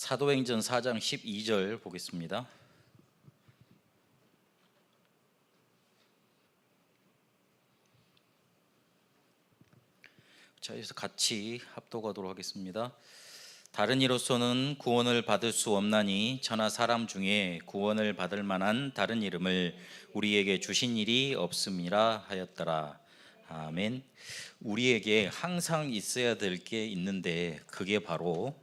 사도행전 4장 12절 보겠습니다. 자, 여기서 같이 합독하도록 하겠습니다. 다른 이로서는 구원을 받을 수 없나니 저나 사람 중에 구원을 받을 만한 다른 이름을 우리에게 주신 일이 없음이라 하였더라. 아멘. 우리에게 항상 있어야 될 게 있는데 그게 바로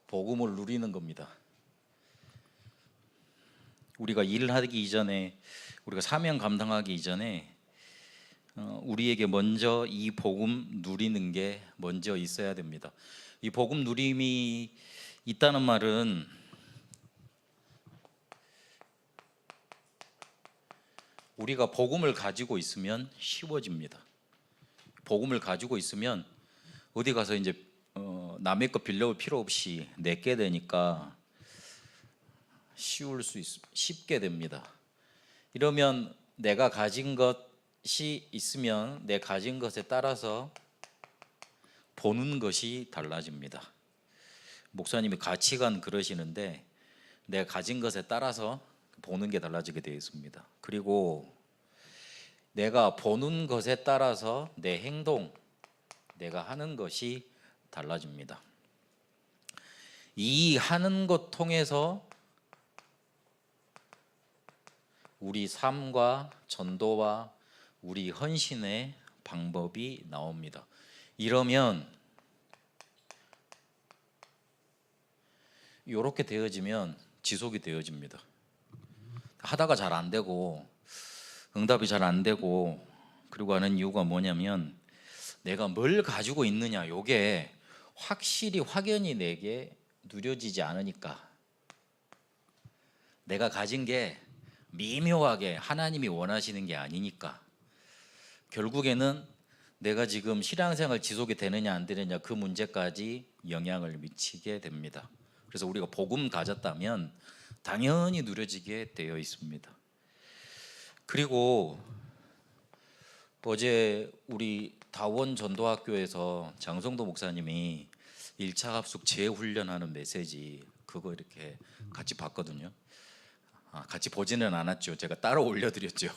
복음을 누리는 겁니다. 우리가 일을 하기 이전에, 우리가 사명 감당하기 이전에 우리에게 먼저 이 복음 누리는 게 먼저 있어야 됩니다. 이 복음 누림이 있다는 말은 우리가 복음을 가지고 있으면 쉬워집니다. 복음을 가지고 있으면 어디 가서 이제 남의 거 빌려올 필요 없이 내게 되니까 쉽게 됩니다. 이러면 내가 가진 것이 있으면 내 가진 것에 따라서 보는 것이 달라집니다. 목사님이 가치관 그러시는데 내가 가진 것에 따라서 보는 게 달라지게 되어 있습니다. 그리고 내가 보는 것에 따라서 내 행동, 내가 하는 것이 달라집니다. 이 하는 것 통해서 우리 삶과 전도와 우리 헌신의 방법이 나옵니다. 이러면 이렇게 되어지면 지속이 되어집니다. 하다가 잘 안 되고 응답이 잘 안 되고 그리고 하는 이유가 뭐냐면 내가 뭘 가지고 있느냐, 요게 확실히 확연히 내게 누려지지 않으니까, 내가 가진 게 미묘하게 하나님이 원하시는 게 아니니까, 결국에는 내가 지금 신앙생활 지속이 되느냐 안 되느냐 그 문제까지 영향을 미치게 됩니다. 그래서 우리가 복음 가졌다면 당연히 누려지게 되어 있습니다. 그리고 어제 우리 다원 전도학교에서 장성도 목사님이 1차 합숙 재훈련하는 메시지 그거 이렇게 같이 봤거든요. 같이 보지는 않았죠. 제가 따로 올려드렸죠.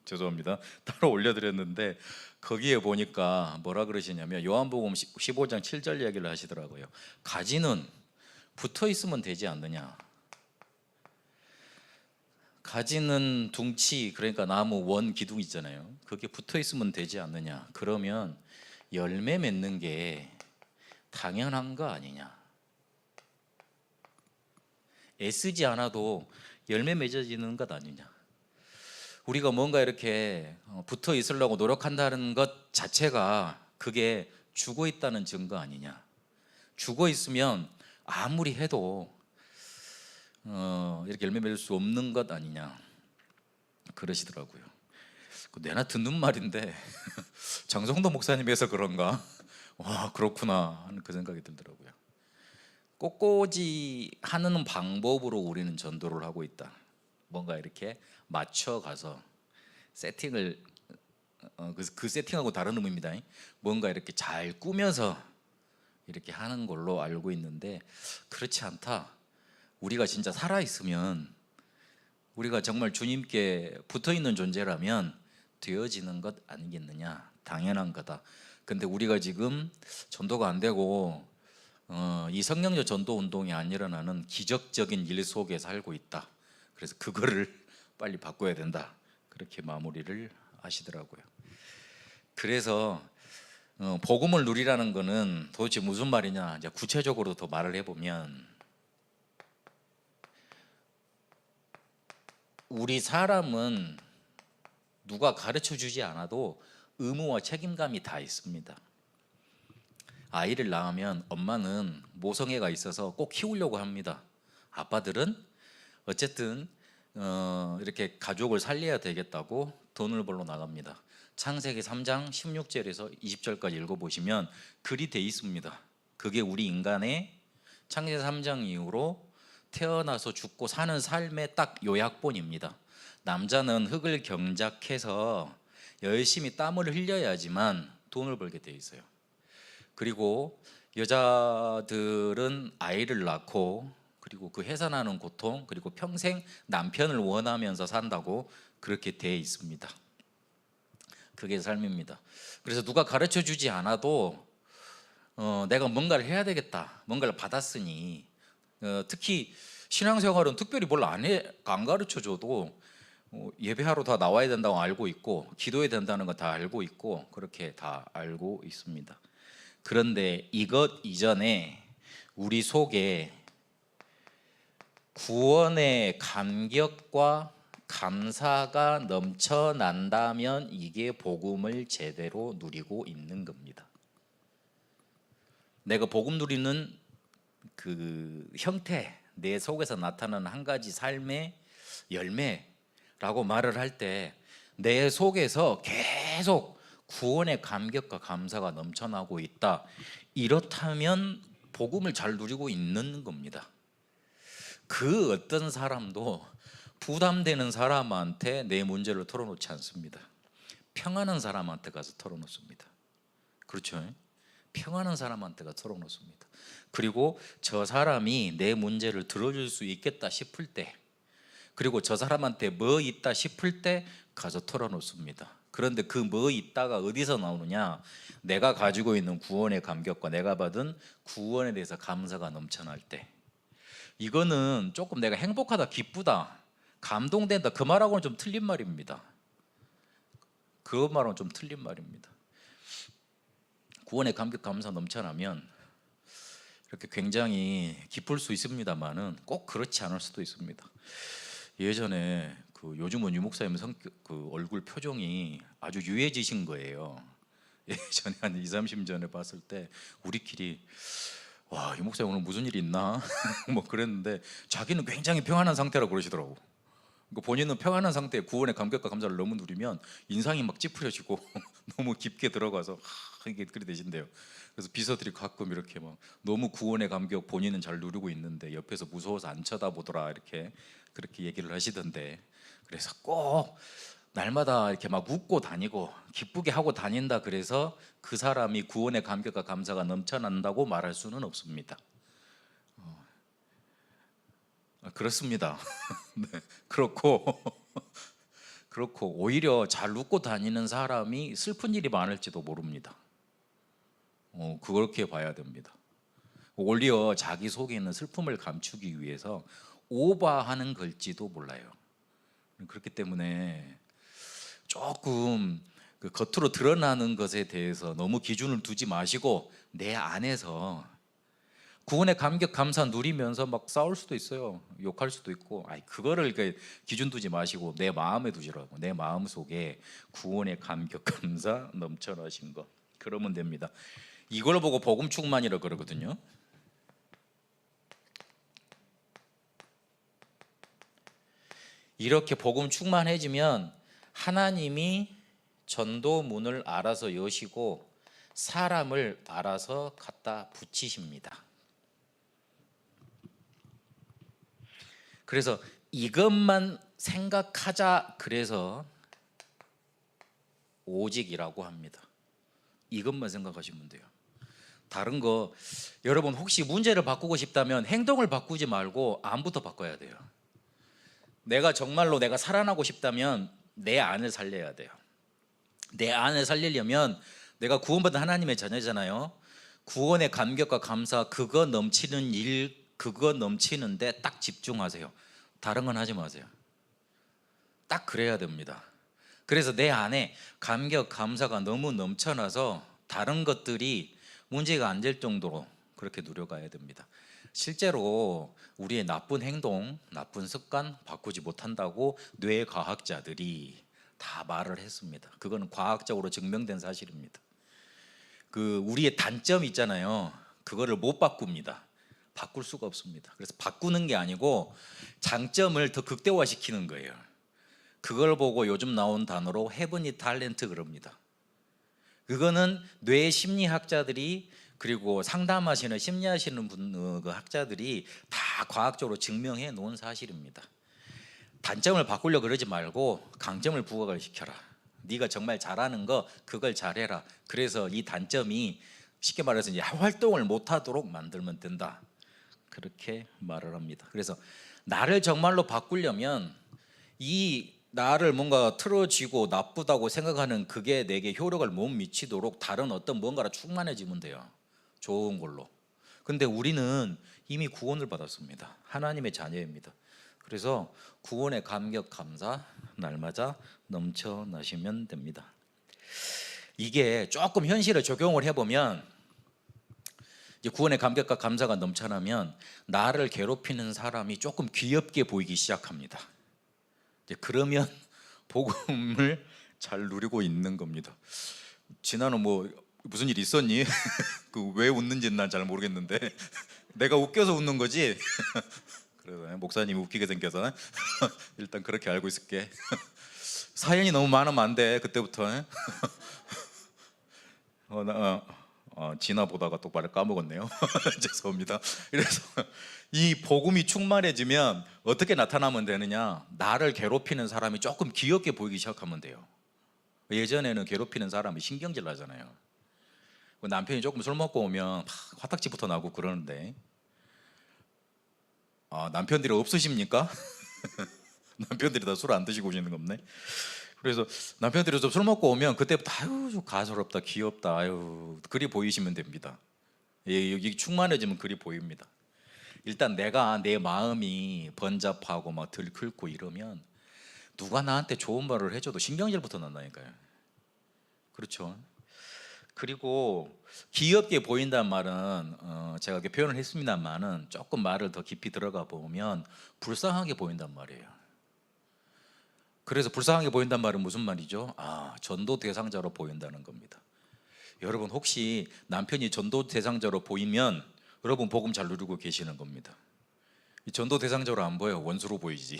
죄송합니다. 따로 올려드렸는데 거기에 보니까 뭐라 그러시냐면 요한복음 15장 7절 이야기를 하시더라고요. 가지는 붙어 있으면 되지 않느냐. 가지는 둥치, 그러니까 나무 원 기둥 있잖아요. 그게 붙어 있으면 되지 않느냐. 그러면 열매 맺는 게 당연한 거 아니냐. 애쓰지 않아도 열매 맺어지는 것 아니냐. 우리가 뭔가 이렇게 붙어 있으려고 노력한다는 것 자체가 그게 죽어 있다는 증거 아니냐. 죽어 있으면 아무리 해도 이렇게 열매 맺을 수 없는 것 아니냐 그러시더라고요. 내나 듣는 말인데 장성도 목사님에서 그런가? 와, 그렇구나 하는 그 생각이 들더라고요. 꽃꽂이 하는 방법으로 우리는 전도를 하고 있다. 뭔가 이렇게 맞춰가서 세팅을 그 세팅하고 다른 의미입니다. 뭔가 이렇게 잘 꾸며서 이렇게 하는 걸로 알고 있는데 그렇지 않다. 우리가 진짜 살아있으면, 우리가 정말 주님께 붙어있는 존재라면 되어지는 것 아니겠느냐. 당연한 거다. 근데 우리가 지금 전도가 안 되고 이 성령적 전도 운동이 안 일어나는 기적적인 일 속에 살고 있다. 그래서 그거를 빨리 바꿔야 된다. 그렇게 마무리를 하시더라고요. 그래서 복음을 누리라는 거는 도대체 무슨 말이냐. 이제 구체적으로 더 말을 해보면 우리 사람은 누가 가르쳐 주지 않아도 의무와 책임감이 다 있습니다. 아이를 낳으면 엄마는 모성애가 있어서 꼭 키우려고 합니다. 아빠들은 어쨌든 이렇게 가족을 살려야 되겠다고 돈을 벌러 나갑니다. 창세기 3장 16절에서 20절까지 읽어보시면 글이 돼 있습니다. 그게 우리 인간의 창세기 3장 이후로 태어나서 죽고 사는 삶의 딱 요약본입니다. 남자는 흙을 경작해서 열심히 땀을 흘려야지만 돈을 벌게 돼 있어요. 그리고 여자들은 아이를 낳고 그리고 그 해산하는 고통, 그리고 평생 남편을 원하면서 산다고 그렇게 돼 있습니다. 그게 삶입니다. 그래서 누가 가르쳐 주지 않아도 내가 뭔가를 해야 되겠다, 뭔가를 받았으니, 특히 신앙생활은 특별히 뭘 안 가르쳐 줘도 예배하러 다 나와야 된다고 알고 있고, 기도해야 된다는 거 다 알고 있고, 그렇게 다 알고 있습니다. 그런데 이것 이전에 우리 속에 구원의 감격과 감사가 넘쳐난다면 이게 복음을 제대로 누리고 있는 겁니다. 내가 복음 누리는 그 형태, 내 속에서 나타나는 한 가지 삶의 열매라고 말을 할 때 내 속에서 계속 구원의 감격과 감사가 넘쳐나고 있다, 이렇다면 복음을 잘 누리고 있는 겁니다. 그 어떤 사람도 부담되는 사람한테 내 문제를 털어놓지 않습니다. 평안한 사람한테 가서 털어놓습니다. 그렇죠? 평안한 사람한테 가서 털어놓습니다. 그리고 저 사람이 내 문제를 들어줄 수 있겠다 싶을 때, 그리고 저 사람한테 뭐 있다 싶을 때 가서 털어놓습니다. 그런데 그 뭐 있다가 어디서 나오느냐? 내가 가지고 있는 구원의 감격과 내가 받은 구원에 대해서 감사가 넘쳐날 때. 이거는 조금 내가 행복하다, 기쁘다, 감동된다, 그 말하고는 좀 틀린 말입니다. 그 말하고는 좀 틀린 말입니다. 구원의 감격, 감사 넘쳐나면 이렇게 굉장히 기쁠 수 있습니다만은 꼭 그렇지 않을 수도 있습니다. 예전에 요즘은 유 목사님 그 얼굴 표정이 아주 유해지신 거예요. 예전에 한 2, 30년 전에 봤을 때 우리끼리 와, 유 목사님 오늘 무슨 일이 있나? 뭐 그랬는데 자기는 굉장히 평안한 상태라고 그러시더라고. 그러니까 본인은 평안한 상태에 구원의 감격과 감사를 너무 누리면 인상이 막 찌푸려지고 너무 깊게 들어가서 이게 그리 되신대요. 그래서 비서들이 가끔 이렇게 막 너무 구원의 감격 본인은 잘 누리고 있는데 옆에서 무서워서 안 쳐다보더라, 이렇게 그렇게 얘기를 하시던데, 그래서 꼭 날마다 이렇게 막 웃고 다니고 기쁘게 하고 다닌다 그래서 그 사람이 구원의 감격과 감사가 넘쳐난다고 말할 수는 없습니다. 그렇습니다. 네, 그렇고 오히려 잘 웃고 다니는 사람이 슬픈 일이 많을지도 모릅니다. 그렇게 봐야 됩니다. 오히려 자기 속에 있는 슬픔을 감추기 위해서 오버하는 걸지도 몰라요. 그렇기 때문에 조금 그 겉으로 드러나는 것에 대해서 너무 기준을 두지 마시고 내 안에서 구원의 감격 감사 누리면서 막 싸울 수도 있어요. 욕할 수도 있고, 그거를 기준 두지 마시고 내 마음에 두시라고. 내 마음 속에 구원의 감격 감사 넘쳐나신 것, 그러면 됩니다. 이걸 보고 복음 충만이라고 그러거든요. 이렇게 복음 충만해지면 하나님이 전도 문을 알아서 여시고 사람을 알아서 갖다 붙이십니다. 그래서 이것만 생각하자, 그래서 오직이라고 합니다. 이것만 생각하시면 돼요. 다른 거, 여러분 혹시 문제를 바꾸고 싶다면 행동을 바꾸지 말고 안부터 바꿔야 돼요. 내가 정말로 내가 살아나고 싶다면 내 안을 살려야 돼요. 내 안을 살리려면 내가 구원받은 하나님의 자녀잖아요. 구원의 감격과 감사, 그거 넘치는 일, 그거 넘치는데 딱 집중하세요. 다른 건 하지 마세요. 딱 그래야 됩니다. 그래서 내 안에 감격, 감사가 너무 넘쳐나서 다른 것들이 문제가 안 될 정도로 그렇게 누려가야 됩니다. 실제로 우리의 나쁜 행동, 나쁜 습관 바꾸지 못한다고 뇌과학자들이 다 말을 했습니다. 그거는 과학적으로 증명된 사실입니다. 우리의 단점 있잖아요. 그거를 못 바꿉니다. 바꿀 수가 없습니다. 그래서 바꾸는 게 아니고 장점을 더 극대화시키는 거예요. 그걸 보고 요즘 나온 단어로 헤븐리 탤런트 그럽니다. 그거는 뇌 심리학자들이, 그리고 상담하시는 심리하시는 그 학자들이 다 과학적으로 증명해 놓은 사실입니다. 단점을 바꾸려고 그러지 말고 강점을 부각을 시켜라. 네가 정말 잘하는 거 그걸 잘해라. 그래서 이 단점이 쉽게 말해서 이제 활동을 못하도록 만들면 된다. 그렇게 말을 합니다. 그래서 나를 정말로 바꾸려면 이 나를 뭔가 틀어지고 나쁘다고 생각하는 그게 내게 효력을 못 미치도록 다른 어떤 뭔가로 충만해지면 돼요. 좋은 걸로. 근데 우리는 이미 구원을 받았습니다. 하나님의 자녀입니다. 그래서 구원의 감격 감사 날마다 넘쳐나시면 됩니다. 이게 조금 현실에 적용을 해보면 이제 구원의 감격과 감사가 넘쳐나면 나를 괴롭히는 사람이 조금 귀엽게 보이기 시작합니다. 이제 그러면 복음을 잘 누리고 있는 겁니다. 진아는 뭐 무슨 일 있었니? 그 왜 웃는지는 난 잘 모르겠는데 내가 웃겨서 웃는 거지. 그래서 목사님이 웃기게 생겨서 일단 그렇게 알고 있을게. 사연이 너무 많으면 안 돼. 그때부터. 진아 보다가 똑바로 까먹었네요. 죄송합니다. 그래서 이 복음이 충만해지면 어떻게 나타나면 되느냐? 나를 괴롭히는 사람이 조금 귀엽게 보이기 시작하면 돼요. 예전에는 괴롭히는 사람이 신경질 나잖아요. 남편이 조금 술 먹고 오면 화딱지부터 나고 그러는데 남편들이 없으십니까? 남편들이 다 술 안 드시고 오시는 거 없네. 그래서 남편들이 좀 술 먹고 오면 그때부터 아유 가소롭다 귀엽다 아유 그리 보이시면 됩니다. 여기 충만해지면 그리 보입니다. 일단 내가 내 마음이 번잡하고 막 들끓고 이러면 누가 나한테 좋은 말을 해줘도 신경질부터 난다니까요. 그렇죠. 그리고 귀엽게 보인다는 말은 제가 이렇게 표현을 했습니다만은 조금 말을 더 깊이 들어가 보면 불쌍하게 보인단 말이에요. 그래서 불쌍하게 보인단 말은 무슨 말이죠? 전도 대상자로 보인다는 겁니다. 여러분 혹시 남편이 전도 대상자로 보이면 여러분 복음 잘 누리고 계시는 겁니다. 전도 대상자로 안 보여 원수로 보이지.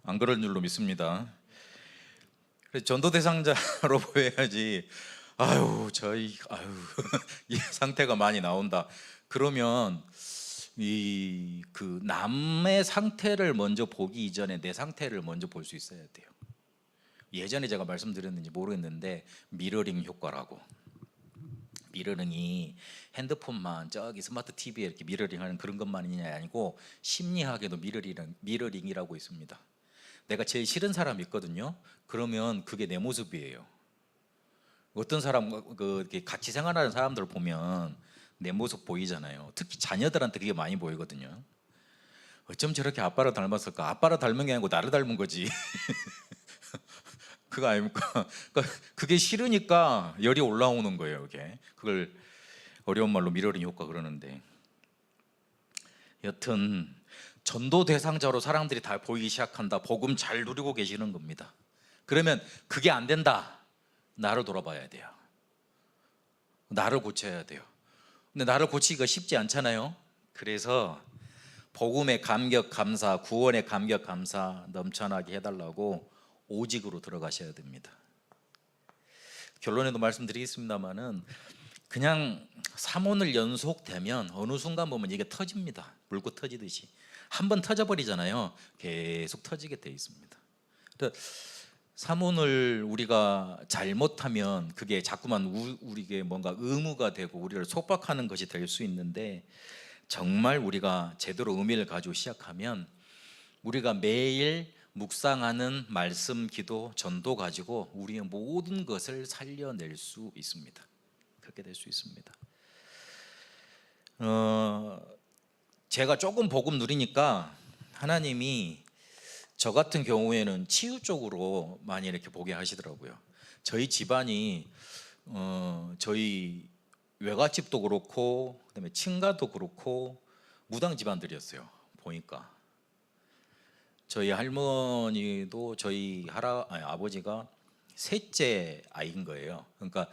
안 그럴 줄로 믿습니다. 그래서 전도 대상자로 보여야지. 이 상태가 많이 나온다. 그러면 그 남의 상태를 먼저 보기 이전에 내 상태를 먼저 볼 수 있어야 돼요. 예전에 제가 말씀드렸는지 모르겠는데 미러링 효과라고. 미러링이 핸드폰만 저기 스마트 TV에 이렇게 미러링하는 그런 것만이 아니고 심리학에도 미러링이라고 있습니다. 내가 제일 싫은 사람이 있거든요. 그러면 그게 내 모습이에요. 어떤 사람 이렇게 같이 생활하는 사람들 보면 내 모습 보이잖아요. 특히 자녀들한테 그게 많이 보이거든요. 어쩜 저렇게 아빠를 닮았을까? 아빠를 닮은 게 아니고 나를 닮은 거지. 그거 아닙니까? 그게 싫으니까 열이 올라오는 거예요. 그걸 어려운 말로 미러링 효과 그러는데, 여튼 전도 대상자로 사람들이 다 보이기 시작한다. 복음 잘 누리고 계시는 겁니다. 그러면 그게 안 된다. 나를 돌아봐야 돼요. 나를 고쳐야 돼요. 근데 나를 고치기가 쉽지 않잖아요. 그래서 복음의 감격 감사, 구원의 감격 감사 넘쳐나게 해달라고 오직으로 들어가셔야 됩니다. 결론에도 말씀드리겠습니다만은 그냥 3오늘 연속되면 어느 순간 보면 이게 터집니다. 물고 터지듯이 한번 터져버리잖아요. 계속 터지게 돼 있습니다. 3오늘 우리가 잘못하면 그게 자꾸만 우리에게 뭔가 의무가 되고 우리를 속박하는 것이 될 수 있는데, 정말 우리가 제대로 의미를 가지고 시작하면 우리가 매일 묵상하는 말씀, 기도, 전도 가지고 우리의 모든 것을 살려낼 수 있습니다. 그렇게 될 수 있습니다. 제가 조금 복음 누리니까 하나님이 저 같은 경우에는 치유 쪽으로 많이 이렇게 보게 하시더라고요. 저희 집안이 저희 외갓집도 그렇고 그다음에 친가도 그렇고 무당 집안들이었어요. 보니까 저희 할머니도 저희 아버지가 셋째 아이인 거예요. 그러니까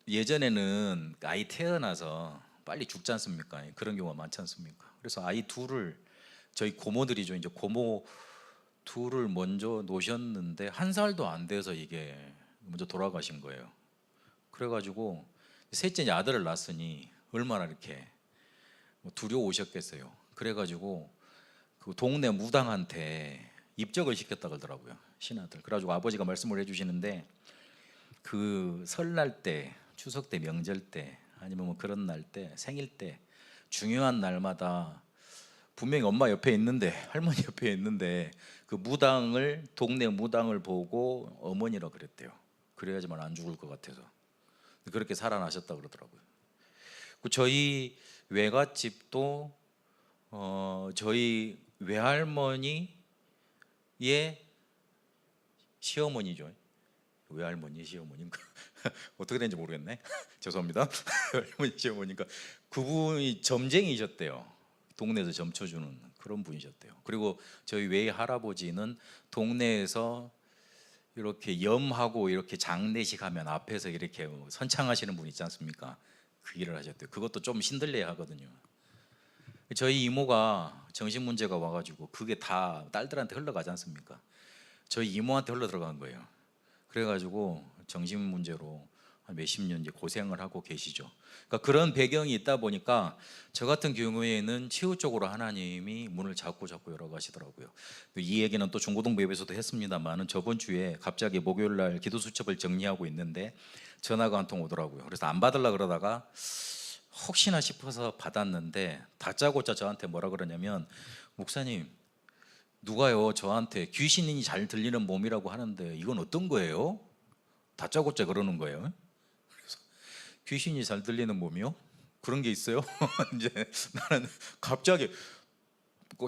예전에는 아이 태어나서 빨리 죽지 않습니까? 그런 경우가 많지 않습니까? 그래서 아이 둘을 저희 고모들이죠. 이제 고모 둘을 먼저 놓으셨는데 1살도 안 돼서 이게 먼저 돌아가신 거예요. 그래가지고 셋째 아들을 낳았으니 얼마나 이렇게 두려우셨겠어요. 그래가지고 그 동네 무당한테 입적을 시켰다 그러더라고요. 신하들. 그래가지고 아버지가 말씀을 해주시는데 그 설날 때, 추석 때, 명절 때 아니면 뭐 그런 날 때, 생일 때 중요한 날마다 분명히 엄마 옆에 있는데 할머니 옆에 있는데 그 무당을 동네 무당을 보고 어머니라 그랬대요. 그래야지만 안 죽을 것 같아서 그렇게 살아나셨다 그러더라고요. 그 저희 외갓집도 저희 외할머니의 시어머니죠. 외할머니 시어머니인가 어떻게 되는지 모르겠네. 죄송합니다. 외할머니 시어머니인가 그분이 점쟁이셨대요. 동네에서 점쳐주는 그런 분이셨대요. 그리고 저희 외 할아버지는 동네에서 이렇게 염하고 이렇게 장례식 하면 앞에서 이렇게 선창하시는 분 있지 않습니까? 그 일을 하셨대요. 그것도 좀 신들려야 하거든요. 저희 이모가 정신 문제가 와가지고 그게 다 딸들한테 흘러가지 않습니까? 저희 이모한테 흘러 들어간 거예요. 그래가지고 정신 문제로 한 몇십 년 이제 고생을 하고 계시죠. 그러니까 그런 배경이 있다 보니까 저 같은 경우에는 치유 쪽으로 하나님이 문을 자꾸 열어가시더라고요. 이 얘기는 또 중고등부 예배에서도 했습니다만은 저번 주에 갑자기 목요일 날 기도 수첩을 정리하고 있는데 전화가 한 통 오더라고요. 그래서 안 받으려 그러다가 혹시나 싶어서 받았는데 다짜고짜 저한테 뭐라 그러냐면 목사님 누가요 저한테 귀신이 잘 들리는 몸이라고 하는데 이건 어떤 거예요? 다짜고짜 그러는 거예요. 그래서 귀신이 잘 들리는 몸이요? 그런 게 있어요? 이제 나는 갑자기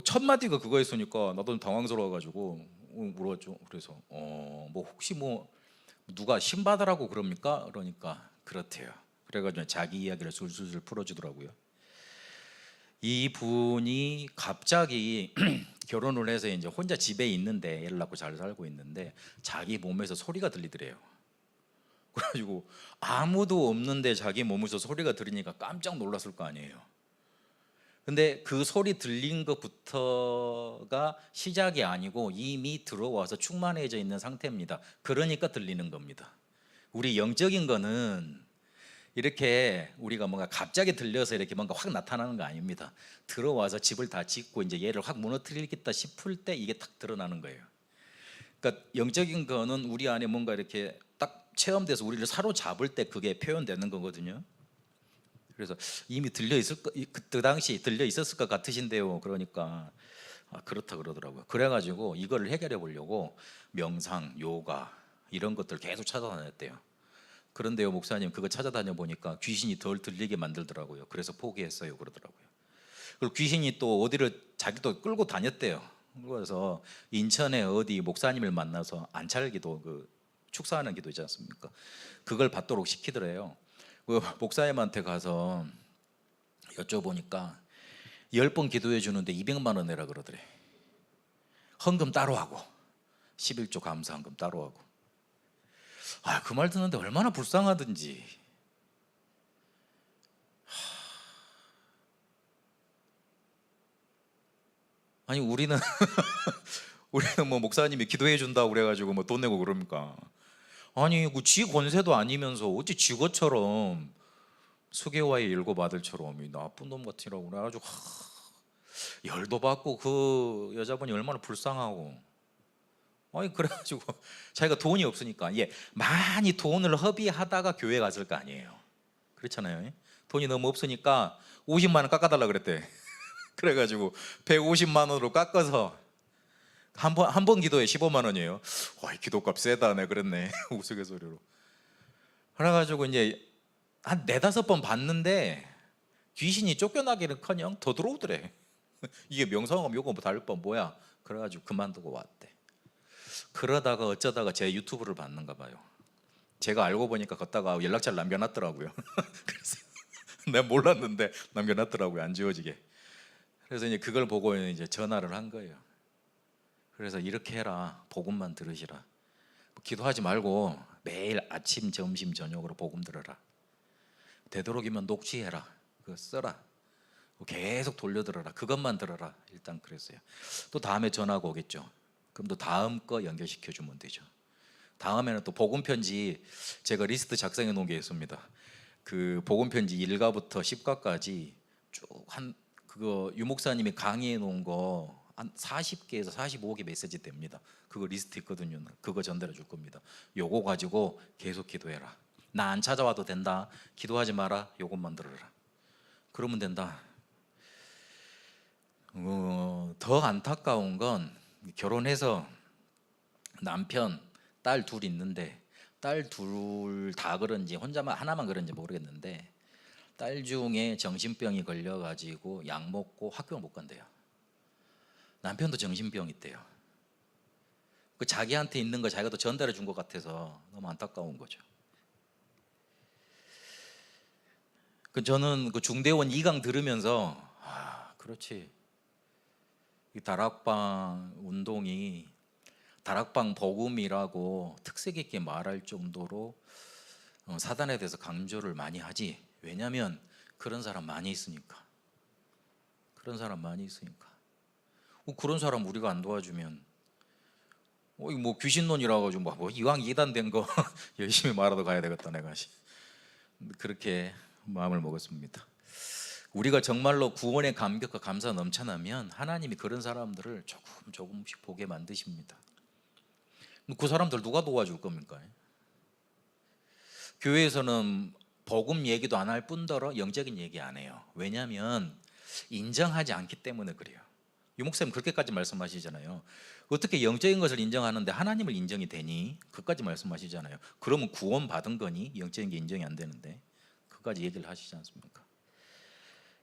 첫 마디가 그거였으니까 나도 당황스러워가지고 물었죠. 그래서 뭐 혹시 뭐 누가 신 받으라고 그럽니까? 그러니까 그렇대요. 그래가지고 자기 이야기를 술술 풀어주더라고요. 이 분이 갑자기 결혼을 해서 이제 혼자 집에 있는데 애를 낳고 잘 살고 있는데 자기 몸에서 소리가 들리더래요. 그래가지고 아무도 없는데 자기 몸에서 소리가 들리니까 깜짝 놀랐을 거 아니에요. 근데 그 소리 들린 것부터가 시작이 아니고 이미 들어와서 충만해져 있는 상태입니다. 그러니까 들리는 겁니다. 우리 영적인 거는 이렇게 우리가 뭔가 갑자기 들려서 이렇게 뭔가 확 나타나는 거 아닙니다. 들어와서 집을 다 짓고 이제 얘를 확 무너뜨리겠다 싶을 때 이게 탁 드러나는 거예요. 그러니까 영적인 거는 우리 안에 뭔가 이렇게 딱 체험돼서 우리를 사로잡을 때 그게 표현되는 거거든요. 그래서 이미 들려 있을 그 당시 들려 있었을 것 같으신데요. 그러니까 그렇다 그러더라고요. 그래가지고 이거를 해결해 보려고 명상, 요가 이런 것들 계속 찾아다녔대요. 그런데요 목사님 그거 찾아다녀 보니까 귀신이 덜 들리게 만들더라고요. 그래서 포기했어요 그러더라고요. 그리고 귀신이 또 어디를 자기도 끌고 다녔대요. 그래서 인천에 어디 목사님을 만나서 안찰기도 그 축사하는 기도 있지 않습니까? 그걸 받도록 시키더래요. 그 목사님한테 가서 여쭤보니까 10번 기도해 주는데 200만 원 내라 그러더래. 헌금 따로 하고 11조 감사헌금 따로 하고. 그 말 듣는데 얼마나 불쌍하든지. 아니 우리는 뭐 목사님이 기도해 준다고 그래가지고 뭐 돈 내고 그럽니까? 아니 그 쥐 권세도 아니면서 어찌 쥐것처럼 수개와의 일곱 아들처럼 이 나쁜 놈 같으라고 그래가지고 열도 받고 그 여자분이 얼마나 불쌍하고. 아니 그래가지고 자기가 돈이 없으니까 많이 돈을 허비하다가 교회 갔을 거 아니에요. 그렇잖아요. 돈이 너무 없으니까 50만 원 깎아달라 그랬대. 그래가지고 150만 원으로 깎아서 한 번 기도에 15만 원이에요. 와, 이 기도값 세다. 네 그랬네. 우스갯소리로. 그래가지고 이제 한 4-5번 봤는데 귀신이 쫓겨나기는커녕 더 들어오더래. 이게 명상하면 요거 뭐 다를 뻔 뭐야. 그래가지고 그만두고 왔대. 그러다가 어쩌다가 제 유튜브를 봤는가 봐요. 제가 알고 보니까 걷다가 연락처를 남겨놨더라고요. 그래서 내가 몰랐는데 남겨놨더라고요. 안 지워지게. 그래서 이제 그걸 보고 이제 전화를 한 거예요. 그래서 이렇게 해라. 복음만 들으시라. 기도하지 말고 매일 아침, 점심, 저녁으로 복음 들어라. 되도록이면 녹취해라. 그거 써라. 계속 돌려들어라. 그것만 들어라. 일단 그랬어요. 또 다음에 전화가 오겠죠. 그럼 또 다음 거 연결시켜 주면 되죠. 다음에는 또 복음 편지 제가 리스트 작성해 놓은 게 있습니다. 그 복음 편지 1가부터 10가까지 쭉 한 그거 유 목사님이 강의해 놓은 거 한 40개에서 45개 메시지 됩니다. 그거 리스트 있거든요. 그거 전달해 줄 겁니다. 요거 가지고 계속 기도해라. 나 안 찾아와도 된다. 기도하지 마라. 요것만 들어라. 그러면 된다. 더 안타까운 건 결혼해서 남편, 딸 둘 있는데 딸 둘 다 그런지 혼자만 하나만 그런지 모르겠는데 딸 중에 정신병이 걸려가지고 약 먹고 학교를 못 간대요. 남편도 정신병 있대요. 그 자기한테 있는 거 자기가 또 전달해 준 것 같아서 너무 안타까운 거죠. 그 저는 그 중대원 2강 들으면서 그렇지. 이 다락방 운동이 다락방 복음이라고 특색 있게 말할 정도로 사단에 대해서 강조를 많이 하지. 왜냐하면 그런 사람 많이 있으니까. 그런 사람 많이 있으니까. 그런 사람 우리가 안 도와주면 뭐 귀신론이라고 가지고 뭐 이왕 이단된 거 열심히 말하러 가야 되겠다 내가. 그렇게 마음을 먹었습니다. 우리가 정말로 구원의 감격과 감사 넘쳐나면 하나님이 그런 사람들을 조금씩 보게 만드십니다. 그 사람들 누가 도와줄 겁니까? 교회에서는 복음 얘기도 안 할 뿐더러 영적인 얘기 안 해요. 왜냐하면 인정하지 않기 때문에 그래요. 유 목사님 그렇게까지 말씀하시잖아요. 어떻게 영적인 것을 인정하는데 하나님을 인정이 되니? 그까지 말씀하시잖아요. 그러면 구원 받은 거니? 영적인 게 인정이 안 되는데 그까지 얘기를 하시지 않습니까?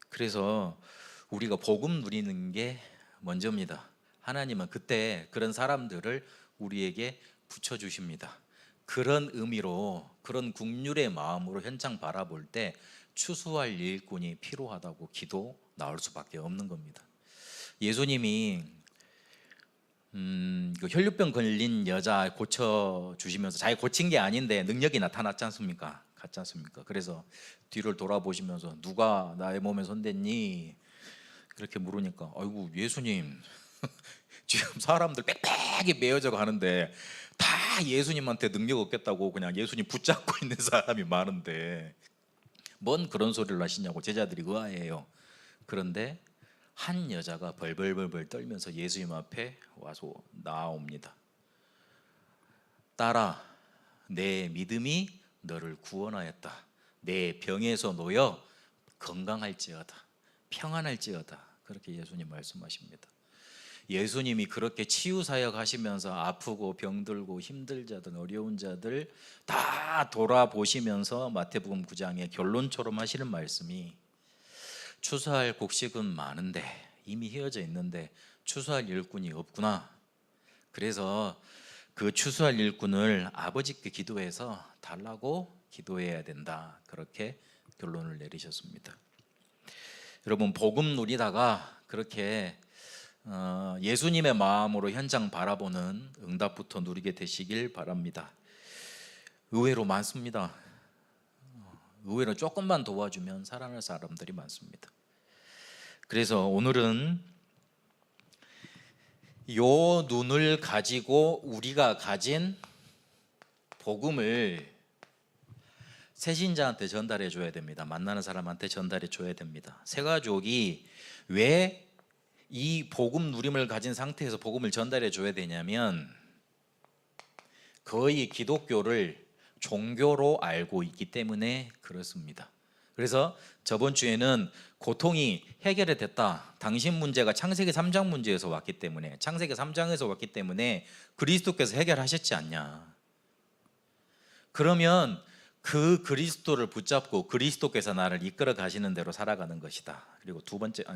그래서 우리가 복음 누리는 게 먼저입니다. 하나님은 그때 그런 사람들을 우리에게 붙여주십니다. 그런 의미로 그런 국률의 마음으로 현장 바라볼 때 추수할 일꾼이 필요하다고 기도 나올 수밖에 없는 겁니다. 예수님이 그 혈류병 걸린 여자 고쳐주시면서 자기 고친 게 아닌데 능력이 나타났지 않습니까? 같지 않습니까? 그래서 뒤를 돌아보시면서 누가 나의 몸에 손댔니? 그렇게 물으니까 아이고 예수님 지금 사람들 빽빽이 메어져 가는데 다 예수님한테 능력 없겠다고 그냥 예수님 붙잡고 있는 사람이 많은데 뭔 그런 소리를 하시냐고 제자들이 의아해요. 그런데 한 여자가 벌벌벌 떨면서 예수님 앞에 와서 나옵니다. 딸아, 내 믿음이 너를 구원하였다. 내 병에서 놓여 건강할지어다. 평안할지어다. 그렇게 예수님 말씀하십니다. 예수님이 그렇게 치유 사역 하시면서 아프고 병들고 힘들 자들 어려운 자들 다 돌아보시면서 마태복음 9장의 결론처럼 하시는 말씀이 추수할 곡식은 많은데 이미 휘어져 있는데 추수할 일꾼이 없구나. 그래서 그 추수할 일꾼을 아버지께 기도해서 달라고 기도해야 된다. 그렇게 결론을 내리셨습니다. 여러분 복음 누리다가 그렇게 예수님의 마음으로 현장 바라보는 응답부터 누리게 되시길 바랍니다. 의외로 많습니다. 의외로 조금만 도와주면 살아날 사람들이 많습니다. 그래서 오늘은 요 눈을 가지고 우리가 가진 복음을 새신자한테 전달해 줘야 됩니다. 만나는 사람한테 전달해 줘야 됩니다. 새가족이 왜 이 복음 누림을 가진 상태에서 복음을 전달해 줘야 되냐면 거의 기독교를 종교로 알고 있기 때문에 그렇습니다. 그래서 저번 주에는 고통이 해결이 됐다. 당신 문제가 창세기 3장 문제에서 왔기 때문에 창세기 3장에서 왔기 때문에 그리스도께서 해결하셨지 않냐. 그러면 그 그리스도를 붙잡고 그리스도께서 나를 이끌어 가시는 대로 살아가는 것이다. 그리고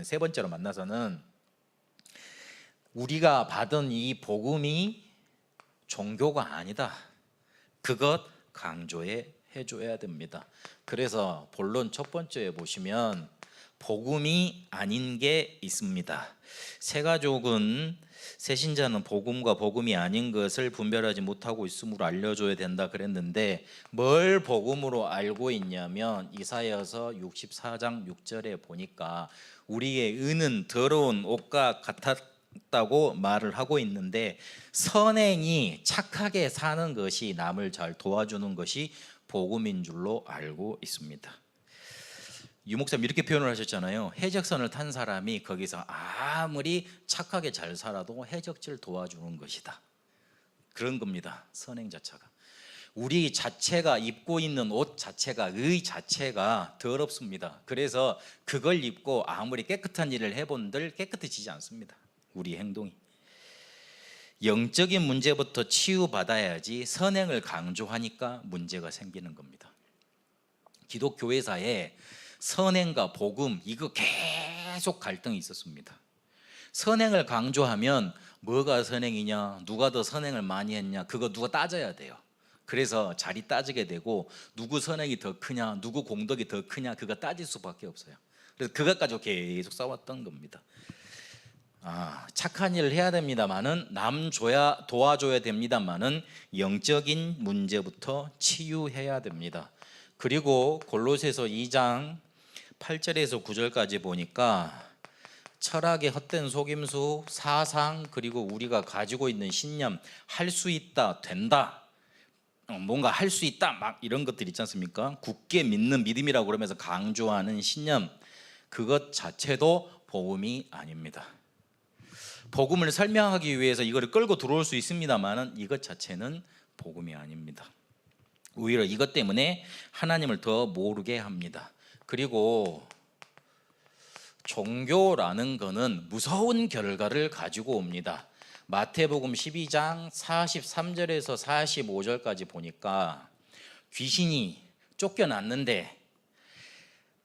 세 번째로 만나서는 우리가 받은 이 복음이 종교가 아니다. 그것 강조해 줘야 됩니다. 그래서 본론 첫 번째에 보시면 복음이 아닌 게 있습니다. 새가족은 새신자는 복음과 복음이 아닌 것을 분별하지 못하고 있으므로 알려줘야 된다 그랬는데 뭘 복음으로 알고 있냐면 이사야서 64장 6절에 보니까 우리의 의는 더러운 옷과 같았다고 말을 하고 있는데 선행이 착하게 사는 것이 남을 잘 도와주는 것이 복음인 줄로 알고 있습니다. 유 목사님 이렇게 표현을 하셨잖아요. 해적선을 탄 사람이 거기서 아무리 착하게 잘 살아도 해적질 도와주는 것이다. 그런 겁니다. 선행자차가. 우리 자체가 입고 있는 옷 자체가, 의 자체가 더럽습니다. 그래서 그걸 입고 아무리 깨끗한 일을 해본들 깨끗해지지 않습니다. 우리 행동이. 영적인 문제부터 치유받아야지 선행을 강조하니까 문제가 생기는 겁니다. 기독교회사에 선행과 복음 이거 계속 갈등이 있었습니다. 선행을 강조하면 뭐가 선행이냐, 누가 더 선행을 많이 했냐, 그거 누가 따져야 돼요. 그래서 자리 따지게 되고 누구 선행이 더 크냐, 누구 공덕이 더 크냐, 그거 따질 수밖에 없어요. 그래서 그것 가지고 계속 싸웠던 겁니다. 착한 일을 해야 됩니다만은, 남 도와줘야 됩니다만은 영적인 문제부터 치유해야 됩니다. 그리고 골로새서 2장 8절에서 9절까지 보니까 철학의 헛된 속임수, 사상, 그리고 우리가 가지고 있는 신념, 할 수 있다, 된다, 뭔가 할 수 있다, 막 이런 것들 있지 않습니까? 굳게 믿는 믿음이라고 그러면서 강조하는 신념, 그것 자체도 복음이 아닙니다. 복음을 설명하기 위해서 이거를 끌고 들어올 수 있습니다만 이것 자체는 복음이 아닙니다. 오히려 이것 때문에 하나님을 더 모르게 합니다. 그리고 종교라는 것은 무서운 결과를 가지고 옵니다. 마태복음 12장 43절에서 45절까지 보니까 귀신이 쫓겨났는데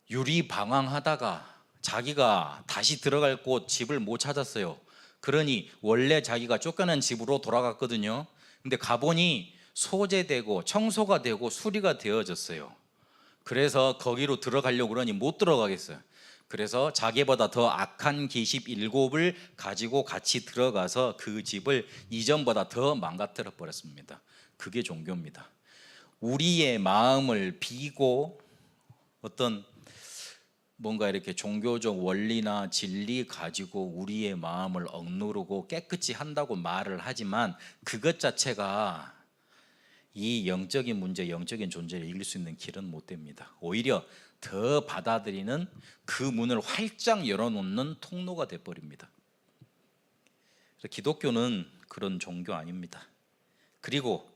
유리방황하다가 자기가 다시 들어갈 곳 집을 못 찾았어요. 그러니 원래 자기가 쫓겨난 집으로 돌아갔거든요. 근데 가보니 소재되고 청소가 되고 수리가 되어졌어요. 그래서 거기로 들어가려고 그러니 못 들어가겠어요. 그래서 자기보다 더 악한 기십 7을 가지고 같이 들어가서 그 집을 이전보다 더 망가뜨려 버렸습니다. 그게 종교입니다. 우리의 마음을 비고 어떤 뭔가 이렇게 종교적 원리나 진리 가지고 우리의 마음을 억누르고 깨끗이 한다고 말을 하지만 그것 자체가 이 영적인 문제, 영적인 존재를 이길 수 있는 길은 못 됩니다. 오히려 더 받아들이는 그 문을 활짝 열어놓는 통로가 돼버립니다. 기독교는 그런 종교 아닙니다. 그리고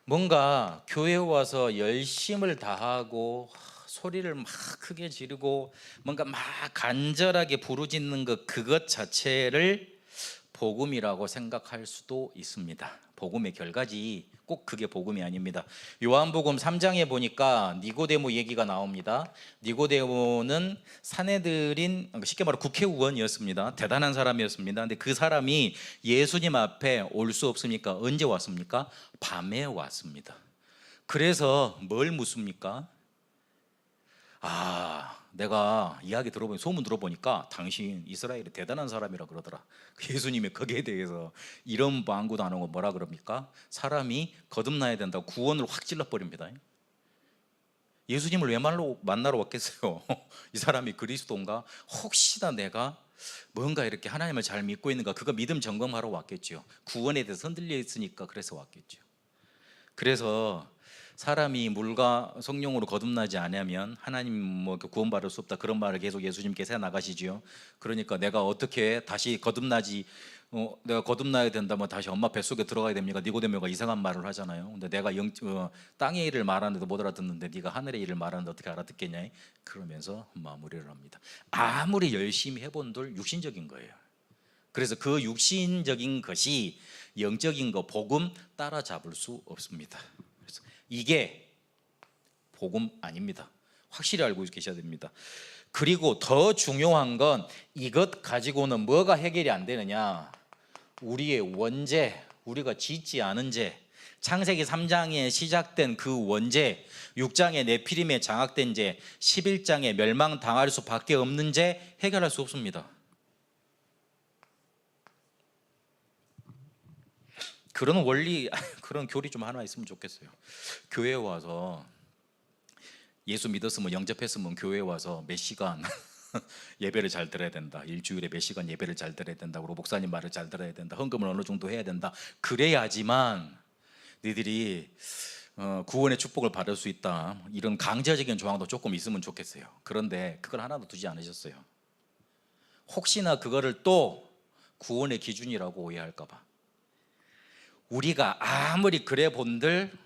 뭔가 교회에 와서 열심을 다하고 소리를 막 크게 지르고 뭔가 막 간절하게 부르짖는 그것 자체를 복음이라고 생각할 수도 있습니다. 복음의 결과지 꼭 그게 복음이 아닙니다. 요한복음 3장에 보니까 니고데모 얘기가 나옵니다. 니고데모는 사내들인, 쉽게 말해 국회의원이었습니다. 대단한 사람이었습니다. 근데 그 사람이 예수님 앞에 올 수 없습니까? 언제 왔습니까? 밤에 왔습니다. 그래서 뭘 묻습니까? 내가 이야기 들어보니, 소문 들어보니까 당신 이스라엘의 대단한 사람이라 그러더라. 예수님이 거기에 대해서 이런 방구도 안 하고 뭐라 그럽니까? 사람이 거듭나야 된다고 구원을 확 찔러버립니다. 예수님을 왜 만나러 왔겠어요? 이 사람이 그리스도인가? 혹시나 내가 뭔가 이렇게 하나님을 잘 믿고 있는가, 그거 믿음 점검하러 왔겠죠. 구원에 대해서 흔들려 있으니까 그래서 왔겠죠. 그래서 사람이 물과 성령으로 거듭나지 않으면 하나님 구원받을 수 없다, 그런 말을 계속 예수님께서 해나가시지요. 그러니까 내가 어떻게 다시 내가 거듭나야 된다면 다시 엄마 뱃속에 들어가야 됩니까? 니고데모가 이상한 말을 하잖아요. 근데 내가 땅의 일을 말하는데도 못 알아듣는데 네가 하늘의 일을 말하는데 어떻게 알아듣겠냐, 그러면서 마무리를 합니다. 아무리 열심히 해본들 육신적인 거예요. 그래서 그 육신적인 것이 영적인 거, 복음 따라잡을 수 없습니다. 그래서 이게 복음 아닙니다. 확실히 알고 계셔야 됩니다. 그리고 더 중요한 건 이것 가지고는 뭐가 해결이 안 되느냐, 우리의 원죄, 우리가 짓지 않은 죄, 창세기 3장에 시작된 그 원죄, 6장에 네피림에 장악된 죄, 11장에 멸망당할 수밖에 없는 죄 해결할 수 없습니다. 그런 원리, 그런 교리 좀 하나 있으면 좋겠어요. 교회에 와서 예수 믿었으면, 영접했으면 교회에 와서 몇 시간 예배를 잘 들어야 된다, 일주일에 몇 시간 예배를 잘 들어야 된다, 그리고 목사님 말을 잘 들어야 된다, 헌금을 어느 정도 해야 된다, 그래야지만 너희들이 구원의 축복을 받을 수 있다, 이런 강제적인 조항도 조금 있으면 좋겠어요. 그런데 그걸 하나도 두지 않으셨어요. 혹시나 그거를 또 구원의 기준이라고 오해할까 봐. 우리가 아무리 그래 본들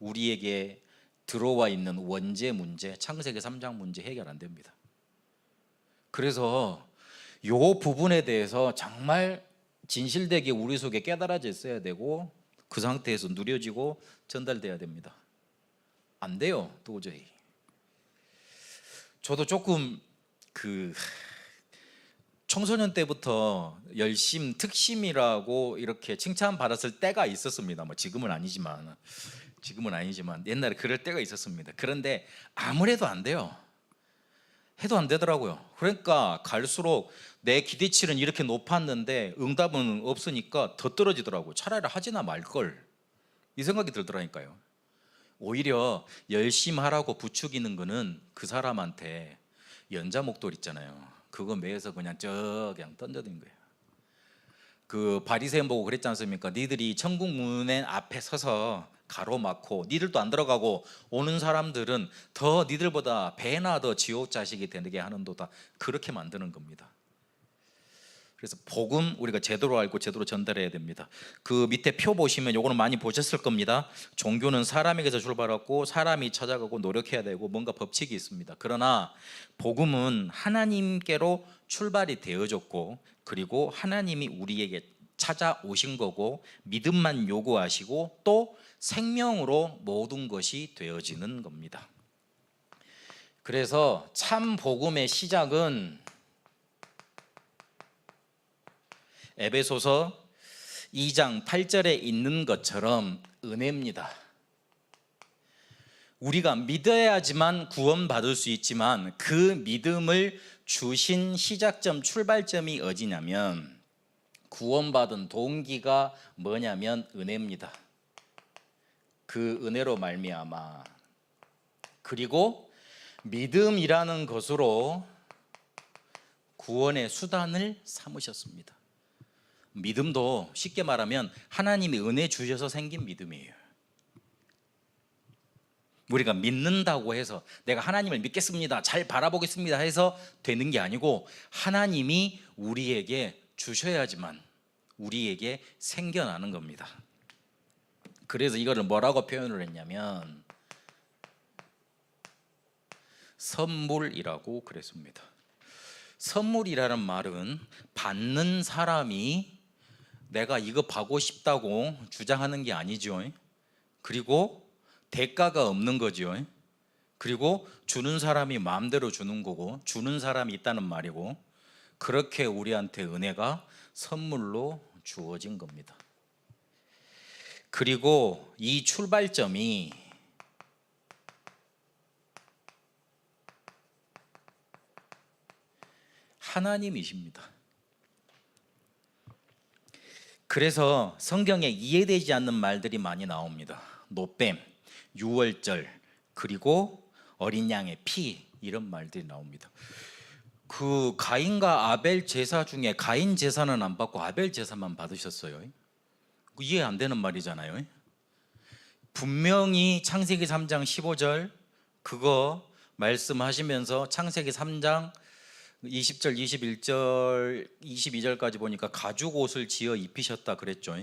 우리에게 들어와 있는 원죄 문제, 창세기 3장 문제 해결 안 됩니다. 그래서 요 부분에 대해서 정말 진실되게 우리 속에 깨달아져 있어야 되고, 그 상태에서 누려지고 전달돼야 됩니다. 안 돼요, 도저히. 저도 조금 청소년 때부터 열심, 특심이라고 이렇게 칭찬받았을 때가 있었습니다. 뭐 지금은 아니지만 옛날에 그럴 때가 있었습니다. 그런데 아무래도 안 돼요. 해도 안 되더라고요. 그러니까 갈수록 내 기대치는 이렇게 높았는데 응답은 없으니까 더 떨어지더라고요. 차라리 하지나 말걸, 이 생각이 들더라니까요. 오히려 열심히 하라고 부추기는 거는 그 사람한테 연자 목돌 있잖아요. 그거 매해서 그냥 그냥 던져둔 거예요. 그 바리새인 보고 그랬지 않습니까? 니들이 천국 문의 앞에 서서 가로막고 니들도 안 들어가고 오는 사람들은 더 니들보다 배나 더 지옥 자식이 되게 하는도다, 그렇게 만드는 겁니다. 그래서 복음 우리가 제대로 알고 제대로 전달해야 됩니다. 그 밑에 표 보시면 요거는 많이 보셨을 겁니다. 종교는 사람에게서 출발하고 사람이 찾아가고 노력해야 되고 뭔가 법칙이 있습니다. 그러나 복음은 하나님께로 출발이 되어졌고, 그리고 하나님이 우리에게 찾아오신 거고, 믿음만 요구하시고 또 생명으로 모든 것이 되어지는 겁니다. 그래서 참 복음의 시작은 에베소서 2장 8절에 있는 것처럼 은혜입니다. 우리가 믿어야지만 구원받을 수 있지만 그 믿음을 주신 시작점, 출발점이 어디냐면 구원받은 동기가 뭐냐면 은혜입니다. 그 은혜로 말미암아, 그리고 믿음이라는 것으로 구원의 수단을 삼으셨습니다. 믿음도 쉽게 말하면 하나님이 은혜 주셔서 생긴 믿음이에요. 우리가 믿는다고 해서 내가 하나님을 믿겠습니다, 잘 바라보겠습니다 해서 되는 게 아니고, 하나님이 우리에게 주셔야지만 우리에게 생겨나는 겁니다. 그래서 이거를 뭐라고 표현을 했냐면 선물이라고 그랬습니다. 선물이라는 말은 받는 사람이 내가 이거 받고 싶다고 주장하는 게 아니죠. 그리고 대가가 없는 거죠. 그리고 주는 사람이 마음대로 주는 거고, 주는 사람이 있다는 말이고, 그렇게 우리한테 은혜가 선물로 주어진 겁니다. 그리고 이 출발점이 하나님이십니다. 그래서 성경에 이해되지 않는 말들이 많이 나옵니다. 노뱀, 유월절, 그리고 어린 양의 피, 이런 말들이 나옵니다. 그 가인과 아벨 제사 중에 가인 제사는 안 받고 아벨 제사만 받으셨어요. 이해 안 되는 말이잖아요. 분명히 창세기 3장 15절 그거 말씀하시면서 창세기 3장 20절, 21절, 22절까지 보니까 가죽 옷을 지어 입히셨다 그랬죠.